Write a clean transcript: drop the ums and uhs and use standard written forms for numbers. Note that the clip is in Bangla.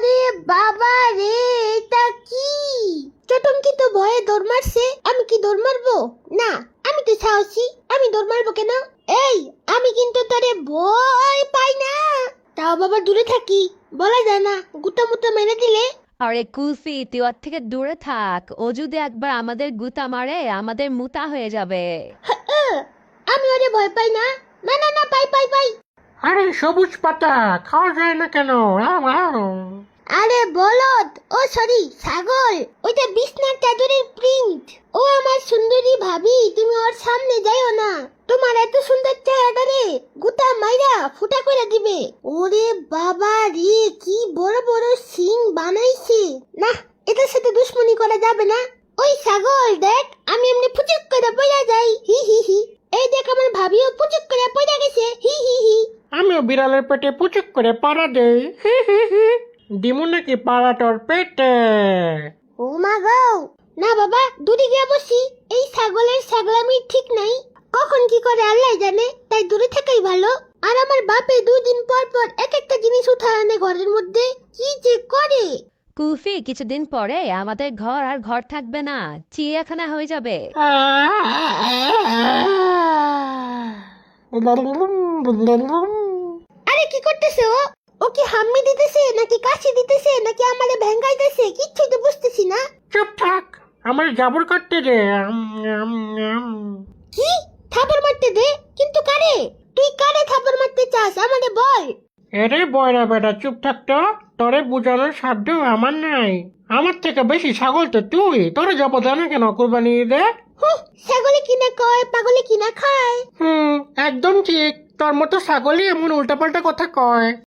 ওরে বাবা রে, এটা কি? চটঙ্কি তো ভয়ে দৌড় মারছে, আমি কি দৌড় মারবো? না, আমি তো সাহসী, আমি দৌড় মারবো কেন? এই, আমি কিন্তু তোরে ভয় পাই না। তাও বাবা দূরে থাকি, বলা যায় না, গুতা মুতা মেরে দিলে। আরে কুলফি, তুই ওর থেকে দূরে থাক। ও যদি একবার আমাদের গুতা মারে, আমাদের মুতা হয়ে যাবে। আমি ওরে ভয় পাই না। না না না, পাই পাই পাই। আরে সবুজ পাতা খাওয়া যায় না কেন? আরে বলদ, ও সরি ছাগল, ওইটা বিছনার চাদরের প্রিন্ট। ও আমার সুন্দরী ভাবি, তুমি ওর সামনে যাইও না। তোমার এত সুন্দর চেহারা রে গুতা মাইরা ফুটা করে দিবে। ওরে বাবা রে, কি বড় বড় সিং বানাইছে। না, এটার সাথে দুশ্মনী করা যাবে না। ওই ছাগল দেখ, আমি এমনি ফুচুক করে পড়া যাই। হি হি হি। এই দেখ, আমার ভাবিও পুচুক করে পড়া গেছে। হি হি হি। আমিও বিড়ালের পেটে পুচুক করে পাড়া দেই। দিমু নাকি পাড়া তোর পেটে? ও মা গো, না বাবা, দূরে গিয়ে বসি। এই ছাগলের ছাগলামি ঠিক নাই, কখন কি করে আল্লাহ জানে, তাই দূরে থাকাই ভালো। আর আমার বাপে দুদিন পর পর এক একটা জিনিস উঠায় আনে ঘরের মধ্যে, কি যে করে। কুলফি, কিছুদিন পরে আমাদের ঘর আর ঘর থাকবে না, চিড়িয়াখানা হয়ে যাবে। আরে কি করতেছে ও? ও কি হাম্মি দিতেছে নাকি কাশি দিতেছে নাকি আমারে ভেঙ্গাইতেছে, কিচ্ছু তো বুঝতেছি না। চুপ থাক, আমার জাবর কাটতে দে। কি? থাপড় মারতে দে? কিন্তু কারে? তুই কারে থাপড় মারতে চাস আমারে বল। এরে বয়রা বেটা, চুপ থাক তো। তোরে বুঝানোর সাধ্য আমার নাই। আমার থেকে বেশি ছাগল তো তুই। তোরে যাবো জানা কেন কোরবানি দে? ছাগলে কিনা কয়, পাগলে কিনা খায়। একদম ঠিক। তোর মতো ছাগলই এমন উল্টাপাল্টা কথা কয়।